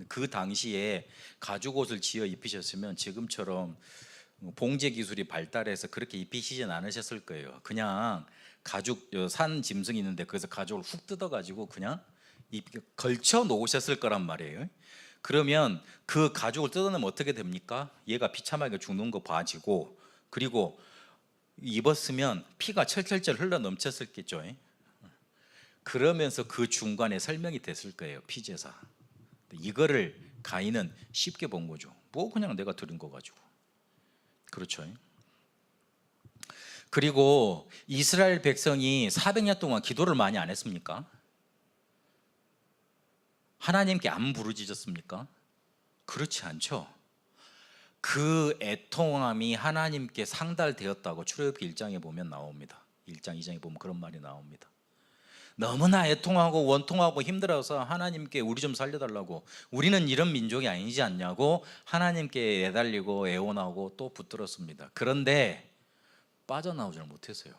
그 당시에 가죽 옷을 지어 입히셨으면 지금처럼 봉제 기술이 발달해서 그렇게 입히시진 않으셨을 거예요. 그냥 가죽, 산 짐승이 있는데 거기서 가죽을 훅 뜯어가지고 그냥 걸쳐 놓으셨을 거란 말이에요. 그러면 그 가죽을 뜯어내면 어떻게 됩니까? 얘가 비참하게 죽는 거 봐지고, 그리고 입었으면 피가 철철철 흘러 넘쳤었겠죠. 그러면서 그 중간에 설명이 됐을 거예요. 피제사. 이거를 가인은 쉽게 본 거죠. 뭐 그냥 내가 들은 거 가지고. 그렇죠. 그리고 이스라엘 백성이 400년 동안 기도를 많이 안 했습니까? 하나님께 안 부르짖었습니까? 그렇지 않죠. 그 애통함이 하나님께 상달되었다고 출애굽기 1장에 보면 나옵니다. 1장, 2장에 보면 그런 말이 나옵니다. 너무나 애통하고 원통하고 힘들어서 하나님께 우리 좀 살려달라고, 우리는 이런 민족이 아니지 않냐고 하나님께 애달리고 애원하고 또 붙들었습니다. 그런데 빠져나오지를 못했어요.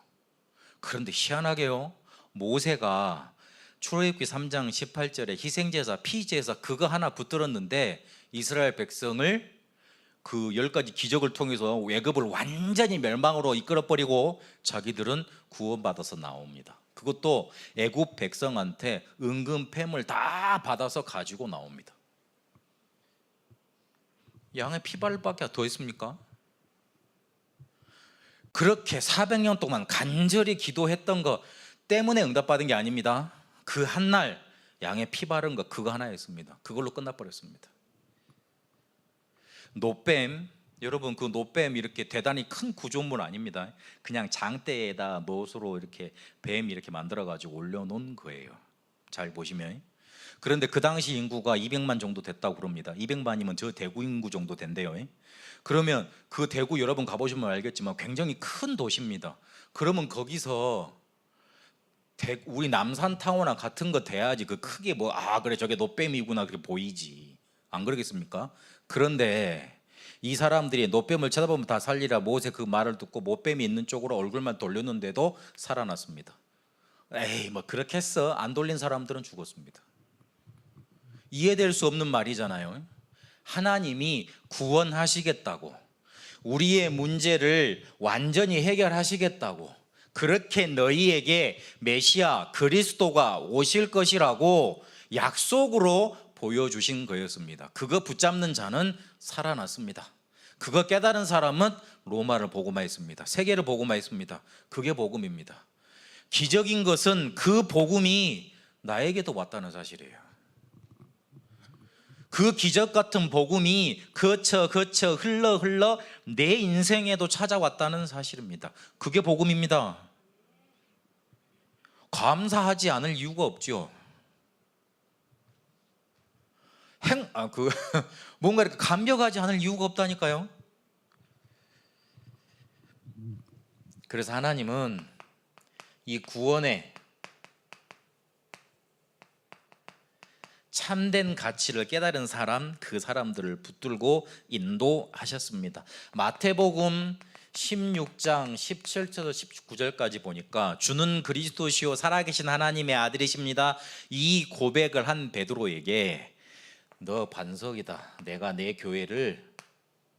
그런데 희한하게요, 모세가 출애굽기 3장 18절에 희생제사 피제사 그거 하나 붙들었는데 이스라엘 백성을 그 10가지 기적을 통해서 애굽을 완전히 멸망으로 이끌어버리고 자기들은 구원받아서 나옵니다. 그것도 애굽 백성한테 은금 폐물 다 받아서 가지고 나옵니다. 양의 피발밖에 더 있습니까? 그렇게 400년 동안 간절히 기도했던 것 때문에 응답받은 게 아닙니다. 그 한날 양의 피 바른 것 그거 하나였습니다. 그걸로 끝나버렸습니다. 노뱀, 여러분 그 노뱀 이렇게 대단히 큰 구조물 아닙니다. 그냥 장대에다 못으로 이렇게 뱀 이렇게 만들어 가지고 올려놓은 거예요. 잘 보시면. 그런데 그 당시 인구가 200만 정도 됐다고 그럽니다. 200만이면 저 대구 인구 정도 된대요. 그러면 그 대구 여러분 가보시면 알겠지만 굉장히 큰 도시입니다. 그러면 거기서 우리 남산타워나 같은 거 돼야지 그 크게 그래 저게 노뱀이구나 그렇게 보이지, 안 그러겠습니까? 그런데 이 사람들이 노뱀을 쳐다보면 다 살리라 모세 그 말을 듣고 노뱀이 있는 쪽으로 얼굴만 돌렸는데도 살아났습니다. 에이 그렇게 했어? 안 돌린 사람들은 죽었습니다. 이해될 수 없는 말이잖아요. 하나님이 구원하시겠다고, 우리의 문제를 완전히 해결하시겠다고, 그렇게 너희에게 메시아 그리스도가 오실 것이라고 약속으로 보여주신 거였습니다. 그거 붙잡는 자는 살아났습니다. 그거 깨달은 사람은 로마를 복음화했습니다. 세계를 복음화했습니다. 그게 복음입니다. 기적인 것은 그 복음이 나에게도 왔다는 사실이에요. 그 기적 같은 복음이 거쳐 흘러 내 인생에도 찾아왔다는 사실입니다. 그게 복음입니다. 감사하지 않을 이유가 없죠. 뭔가 이렇게 감격하지 않을 이유가 없다니까요. 그래서 하나님은 이 구원의 참된 가치를 깨달은 사람, 그 사람들을 붙들고 인도하셨습니다. 마태복음 16장 17절에서 19절까지 보니까 주는 그리스도시요 살아계신 하나님의 아들이십니다. 이 고백을 한 베드로에게 너 반석이다. 내가 내 교회를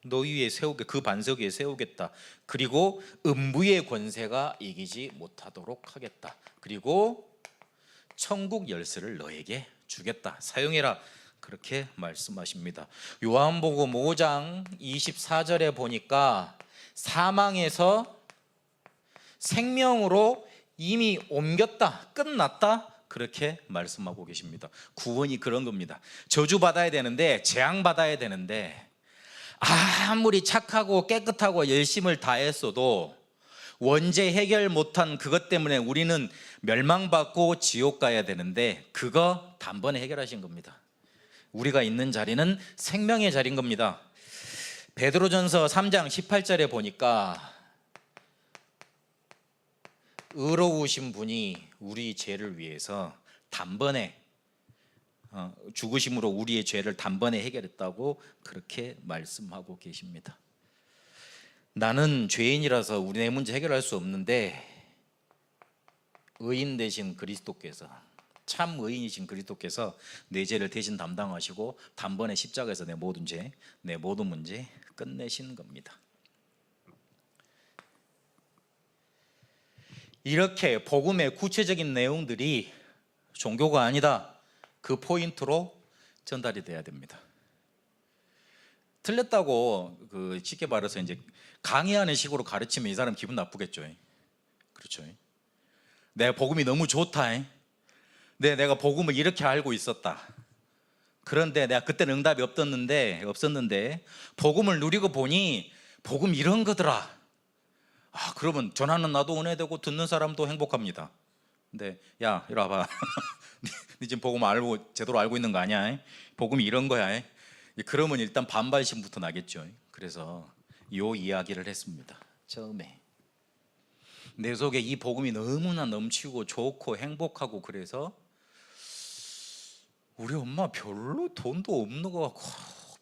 너 위에 그 반석 위에 세우겠다. 그리고 음부의 권세가 이기지 못하도록 하겠다. 그리고 천국 열쇠를 너에게 주겠다. 사용해라. 그렇게 말씀하십니다. 요한복음 5장 24절에 보니까 사망에서 생명으로 이미 옮겼다, 끝났다, 그렇게 말씀하고 계십니다. 구원이 그런 겁니다. 저주받아야 되는데, 재앙받아야 되는데 아무리 착하고 깨끗하고 열심을 다했어도 원죄 해결 못한 그것 때문에 우리는 멸망받고 지옥 가야 되는데 그거 단번에 해결하신 겁니다. 우리가 있는 자리는 생명의 자리인 겁니다. 베드로전서 3장 18절에 보니까 의로우신 분이 우리 죄를 위해서 단번에 죽으심으로 우리의 죄를 단번에 해결했다고 그렇게 말씀하고 계십니다. 나는 죄인이라서 우리 내 문제 해결할 수 없는데 의인 되신 그리스도께서, 참 의인이신 그리스도께서 내 죄를 대신 담당하시고 단번에 십자가에서 내 모든 문제 끝내신 겁니다. 이렇게 복음의 구체적인 내용들이 종교가 아니다, 그 포인트로 전달이 돼야 됩니다. 틀렸다고 쉽게 말해서 이제 강의하는 식으로 가르치면 이 사람 기분 나쁘겠죠. 그렇죠. 내가 복음이 너무 좋다. 내가 복음을 이렇게 알고 있었다. 그런데 내가 그때는 응답이 없었는데 복음을 누리고 보니 복음 이런 거더라. 그러면 전하는 나도 은혜되고 듣는 사람도 행복합니다. 근데 야, 이리 와봐. 네 지금 복음 제대로 알고 있는 거 아니야? 복음이 이런 거야. 그러면 일단 반발심부터 나겠죠. 그래서 이 이야기를 했습니다. 처음에 내 속에 이 복음이 너무나 넘치고 좋고 행복하고, 그래서 우리 엄마 별로 돈도 없는 것 같고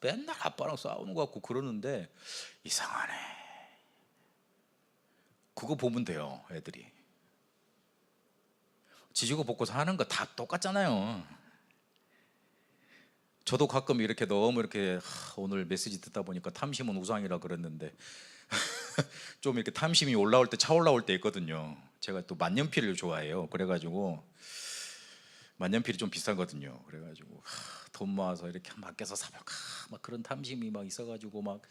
맨날 아빠랑 싸우는 것 같고 그러는데 이상하네. 그거 보면 돼요. 애들이 지지고 볶고 사는 거 다 똑같잖아요. 저도 가끔 이렇게 너무 이렇게 오늘 메시지 듣다 보니까 탐심은 우상이라 그랬는데 좀 이렇게 탐심이 올라올 때 차올라올 때 있거든요. 제가 또 만년필을 좋아해요. 그래가지고 만년필이 좀 비싸거든요. 그래가지고 돈 모아서 이렇게 맡겨서 사볼까 막 그런 탐심이 막 있어가지고 막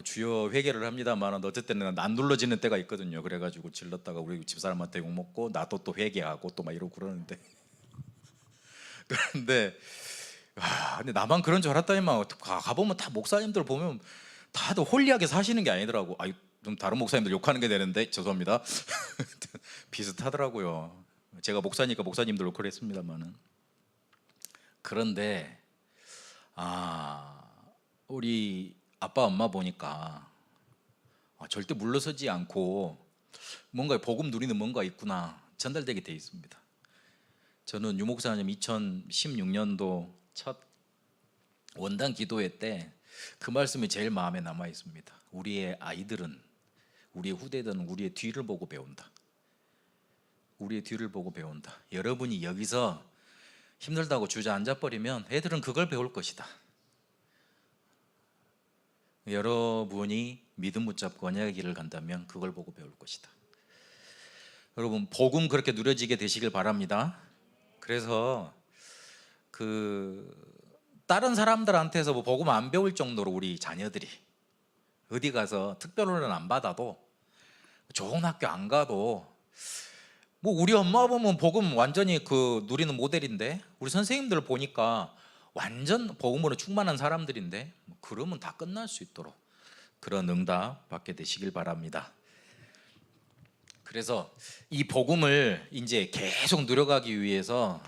주여 회개를 합니다만 어쨌든 안 눌러지는 때가 있거든요. 그래가지고 질렀다가 우리 집사람한테 욕 먹고 나도 또 회개하고 또 막 이러고 그러는데 그런데 근데 나만 그런 줄 알았다니만. 가보면 다 목사님들 보면 다들 홀리하게 사시는 게 아니더라고. 좀 다른 목사님들 욕하는 게 되는데 죄송합니다. 비슷하더라고요. 제가 목사니까 목사님들 욕을 했습니다만은. 그런데 우리 아빠 엄마 보니까 절대 물러서지 않고 뭔가 복음 누리는 뭔가 있구나 전달되게 돼 있습니다. 저는 유 목사님 2016년도 첫 원단 기도회 때 그 말씀이 제일 마음에 남아 있습니다. 우리의 아이들은, 우리의 후대들은 우리의 뒤를 보고 배운다. 우리의 뒤를 보고 배운다. 여러분이 여기서 힘들다고 주저앉아 버리면 애들은 그걸 배울 것이다. 여러분이 믿음 붙잡고 언약의 길을 간다면 그걸 보고 배울 것이다. 여러분 복음 그렇게 누려지게 되시길 바랍니다. 그래서 다른 사람들한테서 뭐 복음 안 배울 정도로 우리 자녀들이 어디 가서 특별훈련 안 받아도 좋은 학교 안 가도 뭐 우리 엄마 보면 복음 완전히 누리는 모델인데 우리 선생님들 보니까 완전 복음으로 충만한 사람들인데 그러면 다 끝날 수 있도록 그런 응답 받게 되시길 바랍니다. 그래서 이 복음을 이제 계속 누려가기 위해서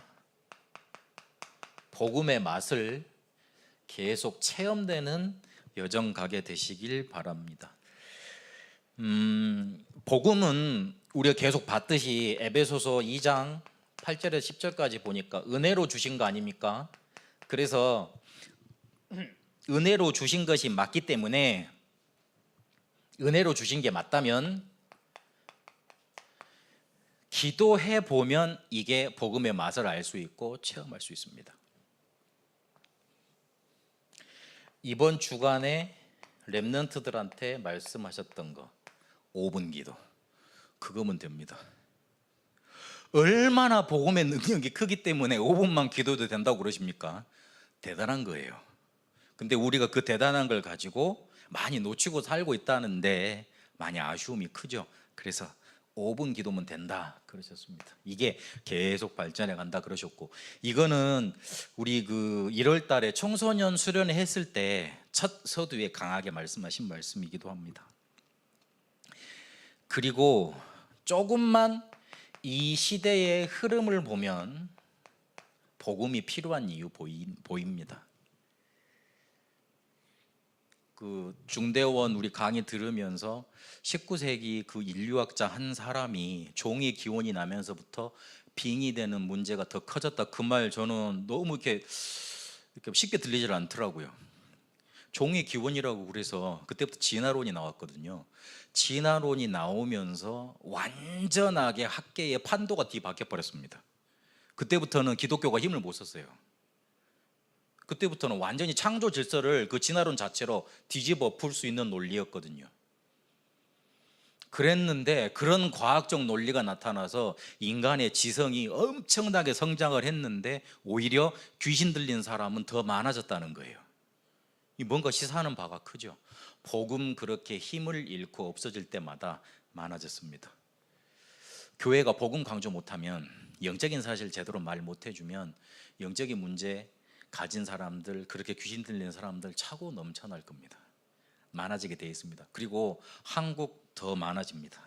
복음의 맛을 계속 체험되는 여정 가게 되시길 바랍니다. 복음은 우리가 계속 봤듯이 에베소서 2장 8절에서 10절까지 보니까 은혜로 주신 거 아닙니까? 그래서 은혜로 주신 것이 맞기 때문에 은혜로 주신 게 맞다면 기도해 보면 이게 복음의 맛을 알 수 있고 체험할 수 있습니다. 이번 주간에 렘넌트들한테 말씀하셨던 거 5분 기도 그거면 됩니다. 얼마나 복음의 능력이 크기 때문에 5분만 기도도 된다고 그러십니까? 대단한 거예요. 근데 우리가 그 대단한 걸 가지고 많이 놓치고 살고 있다는데 많이 아쉬움이 크죠. 그래서 5분 기도면 된다 그러셨습니다. 이게 계속 발전해 간다 그러셨고, 이거는 우리 1월 달에 청소년 수련회 했을 때 첫 서두에 강하게 말씀하신 말씀이기도 합니다. 그리고 조금만 이 시대의 흐름을 보면 복음이 필요한 이유 보입니다. 중대원 우리 강의 들으면서 19세기 인류학자 한 사람이 종의 기원이 나면서부터 빙의 되는 문제가 더 커졌다. 그 말 저는 너무 이렇게 쉽게 들리질 않더라고요. 종의 기원이라고 그래서 그때부터 진화론이 나왔거든요. 진화론이 나오면서 완전하게 학계의 판도가 뒤바뀌어 버렸습니다. 그때부터는 기독교가 힘을 못 썼어요. 그때부터는 완전히 창조 질서를 진화론 자체로 뒤집어 풀 수 있는 논리였거든요. 그랬는데 그런 과학적 논리가 나타나서 인간의 지성이 엄청나게 성장을 했는데 오히려 귀신 들린 사람은 더 많아졌다는 거예요. 뭔가 시사하는 바가 크죠. 복음 그렇게 힘을 잃고 없어질 때마다 많아졌습니다. 교회가 복음 강조 못하면, 영적인 사실 제대로 말 못해주면 영적인 문제 가진 사람들, 그렇게 귀신 들리는 사람들 차고 넘쳐날 겁니다. 많아지게 되어 있습니다. 그리고 한국 더 많아집니다.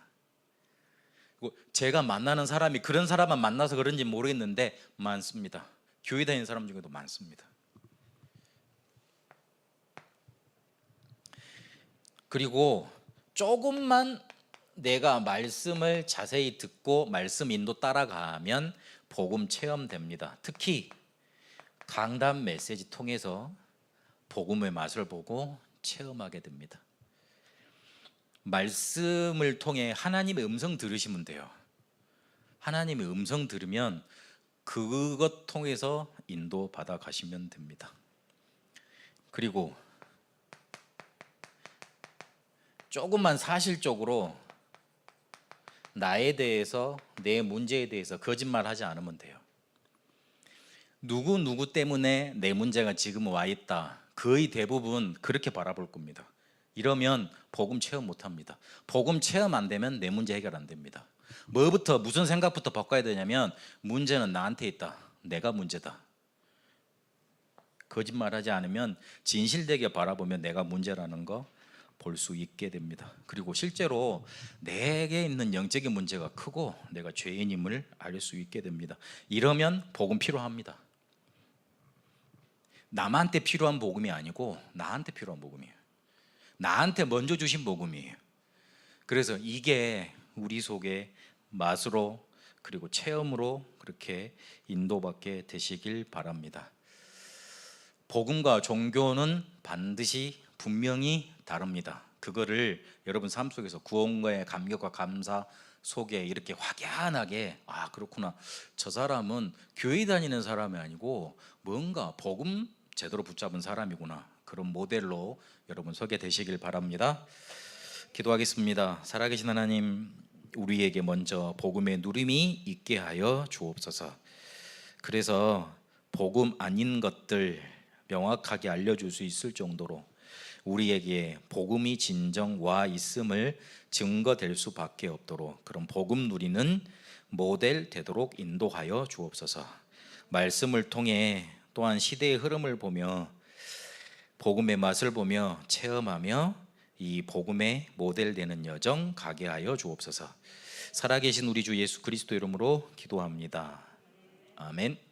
제가 만나는 사람이 그런 사람만 만나서 그런지 모르겠는데 많습니다. 교회 다니는 사람 중에도 많습니다. 그리고 조금만 내가 말씀을 자세히 듣고 말씀 인도 따라가면 복음 체험됩니다. 특히 강단 메시지 통해서 복음의 맛을 보고 체험하게 됩니다. 말씀을 통해 하나님의 음성 들으시면 돼요. 하나님의 음성 들으면 그것 통해서 인도 받아 가시면 됩니다. 그리고 조금만 사실적으로 나에 대해서, 내 문제에 대해서 거짓말하지 않으면 돼요. 누구 때문에 내 문제가 지금 와 있다. 거의 대부분 그렇게 바라볼 겁니다. 이러면 복음 체험 못 합니다. 복음 체험 안 되면 내 문제 해결 안 됩니다. 무슨 생각부터 바꿔야 되냐면 문제는 나한테 있다. 내가 문제다. 거짓말하지 않으면 진실되게 바라보면 내가 문제라는 거 볼 수 있게 됩니다. 그리고 실제로 내게 있는 영적인 문제가 크고 내가 죄인임을 알 수 있게 됩니다. 이러면 복음 필요합니다. 남한테 필요한 복음이 아니고 나한테 필요한 복음이에요. 나한테 먼저 주신 복음이에요. 그래서 이게 우리 속에 맛으로 그리고 체험으로 그렇게 인도받게 되시길 바랍니다. 복음과 종교는 반드시 분명히 다릅니다. 그거를 여러분 삶 속에서 구원과의 감격과 감사 속에 이렇게 확연하게 그렇구나. 저 사람은 교회 다니는 사람이 아니고 뭔가 복음 제대로 붙잡은 사람이구나. 그런 모델로 여러분 서게 되시길 바랍니다. 기도하겠습니다. 살아계신 하나님, 우리에게 먼저 복음의 누림이 있게 하여 주옵소서. 그래서 복음 아닌 것들 명확하게 알려줄 수 있을 정도로 우리에게 복음이 진정 와 있음을 증거될 수밖에 없도록 그런 복음 누리는 모델 되도록 인도하여 주옵소서. 말씀을 통해 또한 시대의 흐름을 보며 복음의 맛을 보며 체험하며 이 복음의 모델 되는 여정 가게 하여 주옵소서. 살아계신 우리 주 예수 그리스도 이름으로 기도합니다. 아멘.